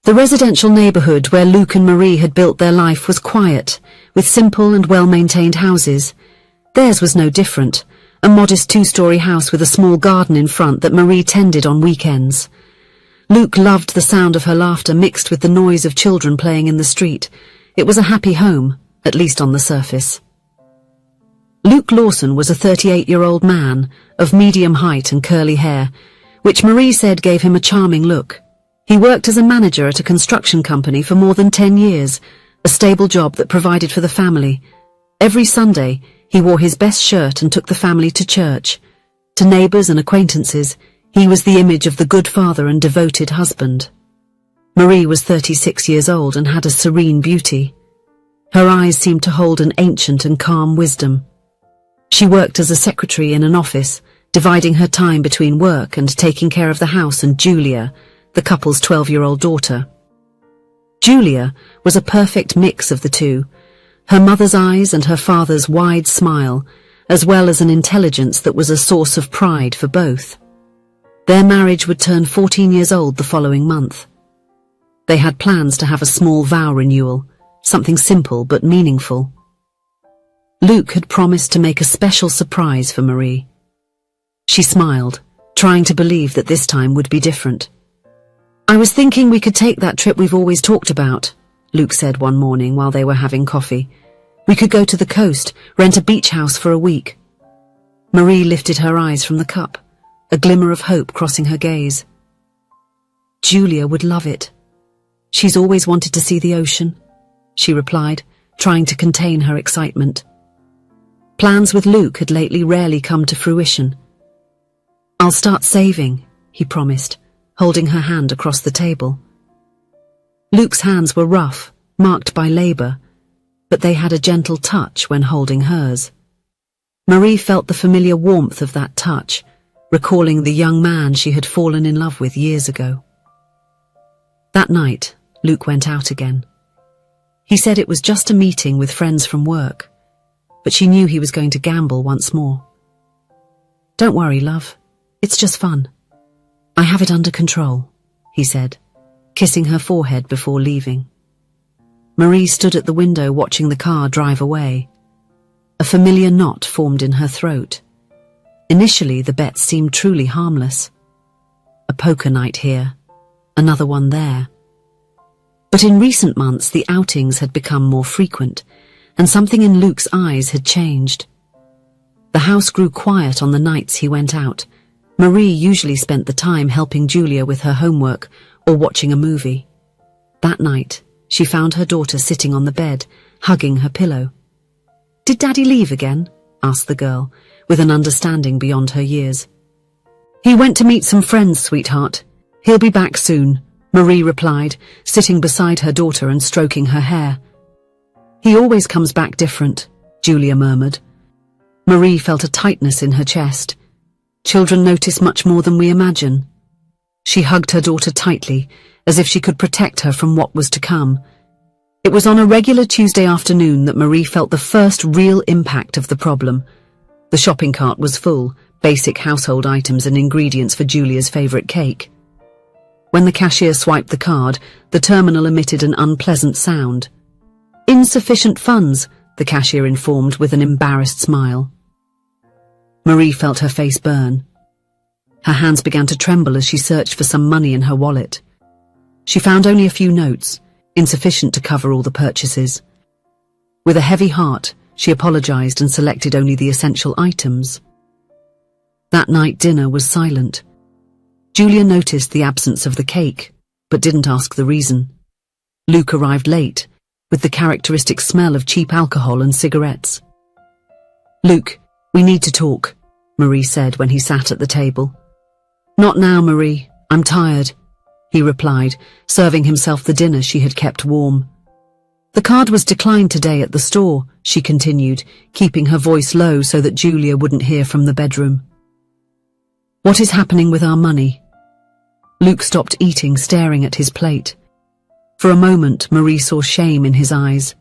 The residential neighborhood where Luke and Marie had built their life was quiet, with simple and well-maintained houses. Theirs was no different, a modest two-story house with a small garden in front that Marie tended on weekends. Luke loved the sound of her laughter mixed with the noise of children playing in the street. It was a happy home, at least on the surface. Luke Lawson was a 38-year-old man, of medium height and curly hair, which Marie said gave him a charming look. He worked as a manager at a construction company for more than 10 years, a stable job that provided for the family. Every Sunday, he wore his best shirt and took the family to church. To neighbors and acquaintances, he was the image of the good father and devoted husband. Marie was 36 years old and had a serene beauty. Her eyes seemed to hold an ancient and calm wisdom. She worked as a secretary in an office, dividing her time between work and taking care of the house and Julia, the couple's 12-year-old daughter. Julia was a perfect mix of the two, her mother's eyes and her father's wide smile, as well as an intelligence that was a source of pride for both. Their marriage would turn 14 years old the following month. They had plans to have a small vow renewal, something simple but meaningful. Luke had promised to make a special surprise for Marie. She smiled, trying to believe that this time would be different. "I was thinking we could take that trip we've always talked about," Luke said one morning while they were having coffee. "We could go to the coast, rent a beach house for a week." Marie lifted her eyes from the cup, a glimmer of hope crossing her gaze. "Julia would love it. She's always wanted to see the ocean," she replied, trying to contain her excitement. Plans with Luke had lately rarely come to fruition. "I'll start saving," he promised, holding her hand across the table. Luke's hands were rough, marked by labor, but they had a gentle touch when holding hers. Marie felt the familiar warmth of that touch, recalling the young man she had fallen in love with years ago. That night, Luke went out again. He said it was just a meeting with friends from work, but she knew he was going to gamble once more. "Don't worry, love. It's just fun. I have it under control," he said, kissing her forehead before leaving. Marie stood at the window watching the car drive away. A familiar knot formed in her throat. Initially, the bets seemed truly harmless. A poker night here, another one there. But in recent months, the outings had become more frequent, and something in Luke's eyes had changed. The house grew quiet on the nights he went out. Marie usually spent the time helping Julia with her homework or watching a movie. That night, she found her daughter sitting on the bed, hugging her pillow. "Did Daddy leave again?" asked the girl, with an understanding beyond her years. "He went to meet some friends, sweetheart. He'll be back soon," Marie replied, sitting beside her daughter and stroking her hair. "He always comes back different," Julia murmured. Marie felt a tightness in her chest. Children notice much more than we imagine. She hugged her daughter tightly, as if she could protect her from what was to come. It was on a regular Tuesday afternoon that Marie felt the first real impact of the problem. The shopping cart was full, basic household items and ingredients for Julia's favorite cake. When the cashier swiped the card, the terminal emitted an unpleasant sound. "Insufficient funds," the cashier informed with an embarrassed smile. Marie felt her face burn. Her hands began to tremble as she searched for some money in her wallet. She found only a few notes, insufficient to cover all the purchases. With a heavy heart, she apologized and selected only the essential items. That night dinner was silent. Julia noticed the absence of the cake, but didn't ask the reason. Luke arrived late, with the characteristic smell of cheap alcohol and cigarettes. "Luke, we need to talk," Marie said when he sat at the table. "Not now, Marie. I'm tired," he replied, serving himself the dinner she had kept warm. "The card was declined today at the store," she continued, keeping her voice low so that Julia wouldn't hear from the bedroom. "What is happening with our money?" Luke stopped eating, staring at his plate. For a moment, Marie saw shame in his eyes.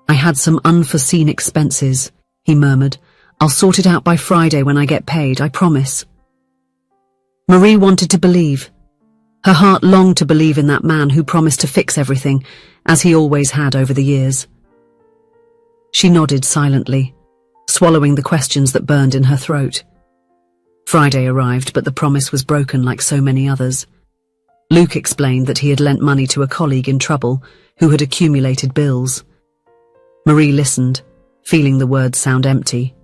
"I had some unforeseen expenses," he murmured. "I'll sort it out by Friday when I get paid, I promise." Marie wanted to believe. Her heart longed to believe in that man who promised to fix everything, as he always had over the years. She nodded silently, swallowing the questions that burned in her throat. Friday arrived, but the promise was broken like so many others. Luke explained that he had lent money to a colleague in trouble who had accumulated bills. Marie listened, feeling the words sound empty.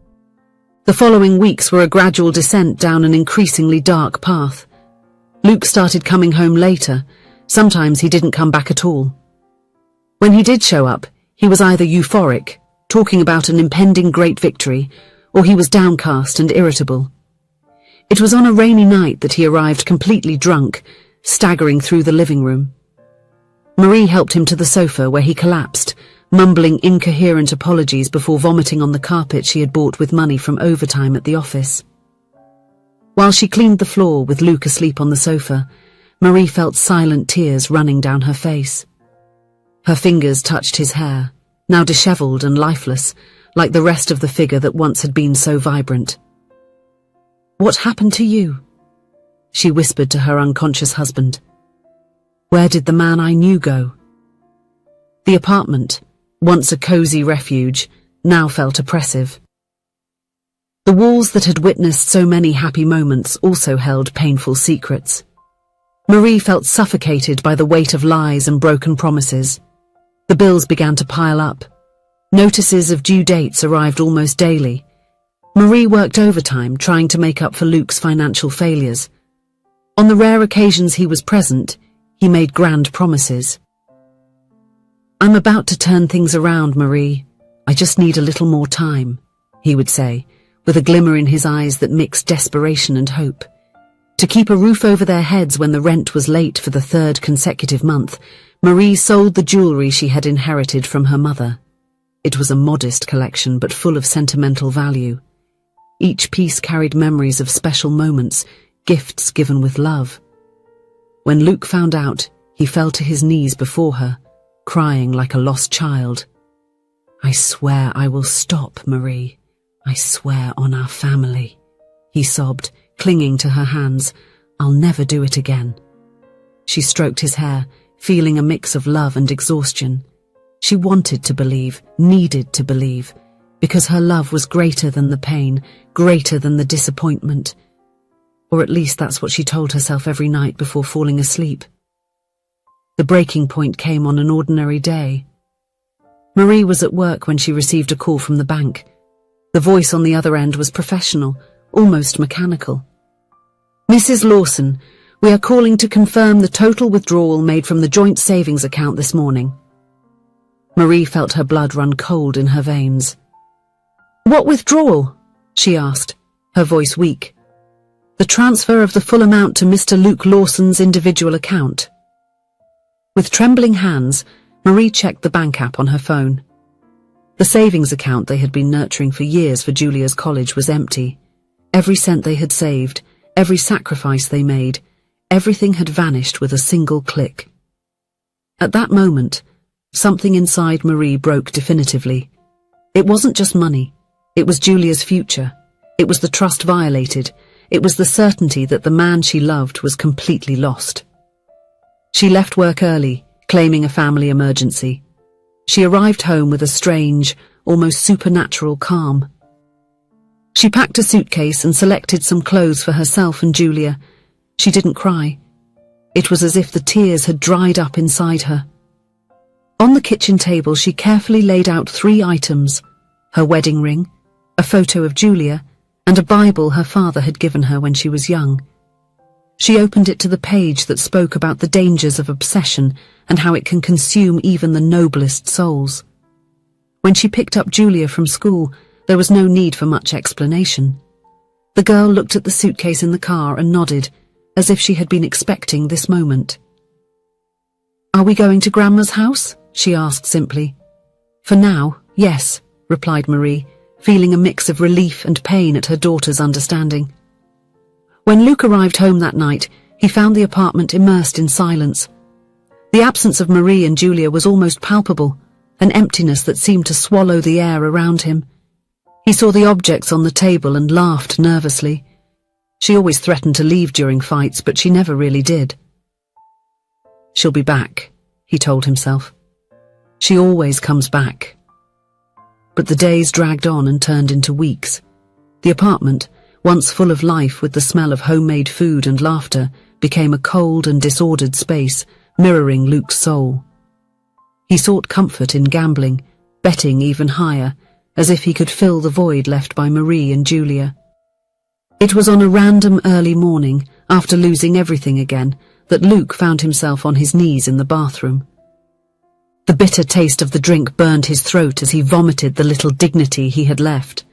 The following weeks were a gradual descent down an increasingly dark path. Luke started coming home later. Sometimes he didn't come back at all. When he did show up, he was either euphoric, talking about an impending great victory, or he was downcast and irritable. It was on a rainy night that he arrived completely drunk, staggering through the living room. Marie helped him to the sofa where he collapsed, mumbling incoherent apologies before vomiting on the carpet she had bought with money from overtime at the office. While she cleaned the floor with Luke asleep on the sofa, Marie felt silent tears running down her face. Her fingers touched his hair, now dishevelled and lifeless, like the rest of the figure that once had been so vibrant. "What happened to you?" she whispered to her unconscious husband. "Where did the man I knew go?" The apartment, once a cosy refuge, now felt oppressive. The walls that had witnessed so many happy moments also held painful secrets. Marie felt suffocated by the weight of lies and broken promises. The bills began to pile up. Notices of due dates arrived almost daily. Marie worked overtime trying to make up for Luke's financial failures. On the rare occasions he was present, he made grand promises. "I'm about to turn things around, Marie. I just need a little more time," he would say, with a glimmer in his eyes that mixed desperation and hope. To keep a roof over their heads when the rent was late for the third consecutive month, Marie sold the jewellery she had inherited from her mother. It was a modest collection but full of sentimental value. Each piece carried memories of special moments, gifts given with love. When Luke found out, he fell to his knees before her, crying like a lost child. "I swear I will stop, Marie. I swear on our family," he sobbed, clinging to her hands. "I'll never do it again." She stroked his hair, feeling a mix of love and exhaustion. She wanted to believe, needed to believe, because her love was greater than the pain, greater than the disappointment. Or at least that's what she told herself every night before falling asleep. The breaking point came on an ordinary day. Marie was at work when she received a call from the bank. The voice on the other end was professional, almost mechanical. "Mrs. Lawson, we are calling to confirm the total withdrawal made from the joint savings account this morning." Marie felt her blood run cold in her veins. "What withdrawal?" she asked, her voice weak. "The transfer of the full amount to Mr. Luke Lawson's individual account." With trembling hands, Marie checked the bank app on her phone. The savings account they had been nurturing for years for Julia's college was empty. Every cent they had saved, every sacrifice they made, everything had vanished with a single click. At that moment, something inside Marie broke definitively. It wasn't just money. It was Julia's future. It was the trust violated. It was the certainty that the man she loved was completely lost. She left work early, claiming a family emergency. She arrived home with a strange, almost supernatural calm. She packed a suitcase and selected some clothes for herself and Julia. She didn't cry. It was as if the tears had dried up inside her. On the kitchen table she carefully laid out 3 items: her wedding ring, a photo of Julia, and a Bible her father had given her when she was young. She opened it to the page that spoke about the dangers of obsession and how it can consume even the noblest souls. When she picked up Julia from school, there was no need for much explanation. The girl looked at the suitcase in the car and nodded, as if she had been expecting this moment. "Are we going to Grandma's house?" she asked simply. "For now, yes," replied Marie, feeling a mix of relief and pain at her daughter's understanding. When Luke arrived home that night, he found the apartment immersed in silence. The absence of Marie and Julia was almost palpable, an emptiness that seemed to swallow the air around him. He saw the objects on the table and laughed nervously. She always threatened to leave during fights, but she never really did. She'll be back, he told himself. She always comes back. But the days dragged on and turned into weeks. The apartment, once full of life with the smell of homemade food and laughter, became a cold and disordered space, mirroring Luke's soul. He sought comfort in gambling, betting even higher, as if he could fill the void left by Marie and Julia. It was on a random early morning, after losing everything again, that Luke found himself on his knees in the bathroom. The bitter taste of the drink burned his throat as he vomited the little dignity he had left.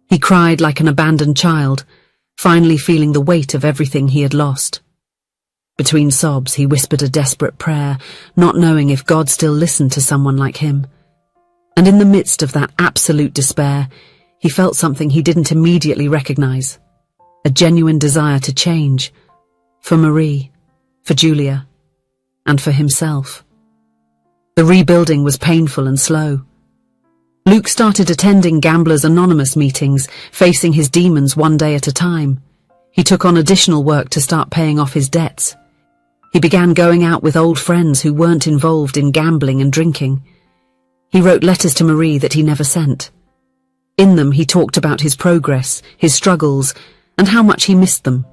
He cried like an abandoned child, finally feeling the weight of everything he had lost. Between sobs, he whispered a desperate prayer, not knowing if God still listened to someone like him. And in the midst of that absolute despair, he felt something he didn't immediately recognize. A genuine desire to change. For Marie, for Julia, and for himself. The rebuilding was painful and slow. Luke started attending Gamblers Anonymous meetings, facing his demons one day at a time. He took on additional work to start paying off his debts. He began going out with old friends who weren't involved in gambling and drinking. He wrote letters to Marie that he never sent. In them, he talked about his progress, his struggles, and how much he missed them.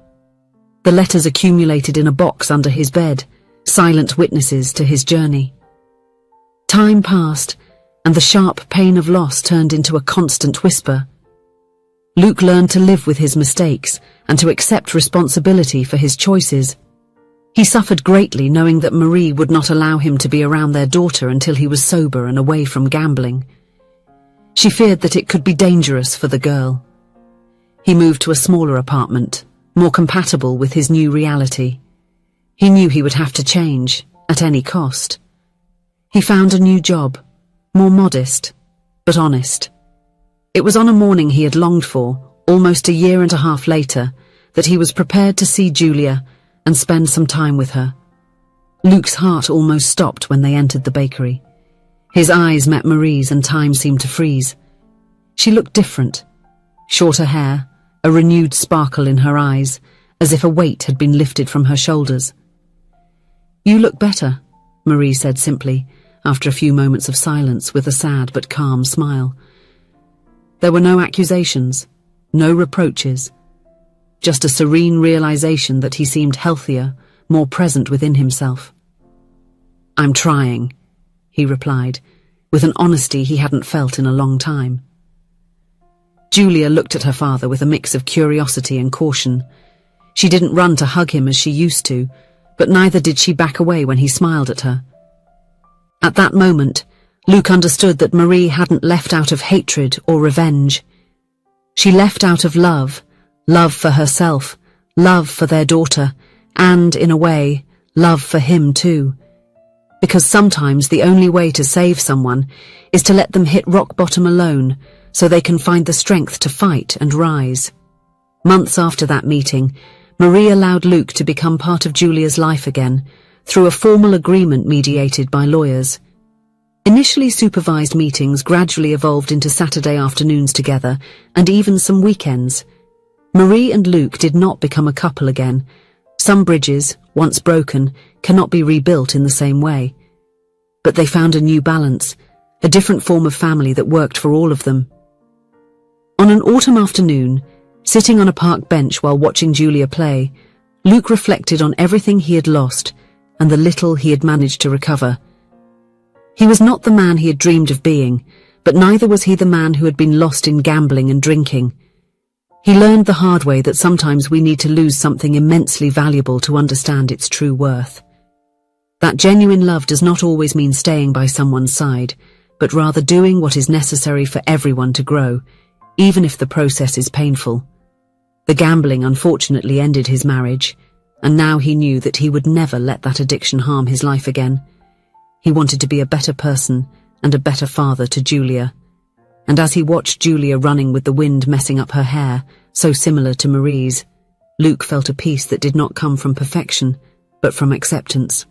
The letters accumulated in a box under his bed, silent witnesses to his journey. Time passed, and the sharp pain of loss turned into a constant whisper. Luke learned to live with his mistakes and to accept responsibility for his choices. He suffered greatly knowing that Marie would not allow him to be around their daughter until he was sober and away from gambling. She feared that it could be dangerous for the girl. He moved to a smaller apartment, more compatible with his new reality. He knew he would have to change, at any cost. He found a new job, more modest, but honest. It was on a morning he had longed for, almost a year and a half later, that he was prepared to see Julia and spend some time with her. Luke's heart almost stopped when they entered the bakery. His eyes met Marie's and time seemed to freeze. She looked different. Shorter hair, a renewed sparkle in her eyes, as if a weight had been lifted from her shoulders. "You look better," Marie said simply, after a few moments of silence with a sad but calm smile. There were no accusations, no reproaches, just a serene realization that he seemed healthier, more present within himself. "I'm trying," he replied, with an honesty he hadn't felt in a long time. Julia looked at her father with a mix of curiosity and caution. She didn't run to hug him as she used to, but neither did she back away when he smiled at her. At that moment, Luke understood that Marie hadn't left out of hatred or revenge. She left out of love, love for herself, love for their daughter, and, in a way, love for him too. Because sometimes the only way to save someone is to let them hit rock bottom alone, so they can find the strength to fight and rise. Months after that meeting, Marie allowed Luke to become part of Julia's life again, through a formal agreement mediated by lawyers. Initially supervised meetings gradually evolved into Saturday afternoons together, and even some weekends. Marie and Luke did not become a couple again. Some bridges, once broken, cannot be rebuilt in the same way. But they found a new balance, a different form of family that worked for all of them. On an autumn afternoon, sitting on a park bench while watching Julia play, Luke reflected on everything he had lost and the little he had managed to recover. He was not the man he had dreamed of being, but neither was he the man who had been lost in gambling and drinking. He learned the hard way that sometimes we need to lose something immensely valuable to understand its true worth. That genuine love does not always mean staying by someone's side, but rather doing what is necessary for everyone to grow, even if the process is painful. The gambling unfortunately ended his marriage, and now he knew that he would never let that addiction harm his life again. He wanted to be a better person and a better father to Julia. And as he watched Julia running with the wind messing up her hair, so similar to Marie's, Luke felt a peace that did not come from perfection, but from acceptance.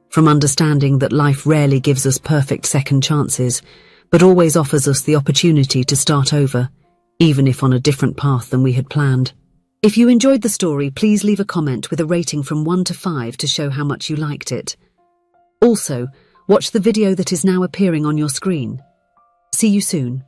From understanding that life rarely gives us perfect second chances, but always offers us the opportunity to start over, even if on a different path than we had planned. If you enjoyed the story, please leave a comment with a rating from 1 to 5 to show how much you liked it. Also, watch the video that is now appearing on your screen. See you soon.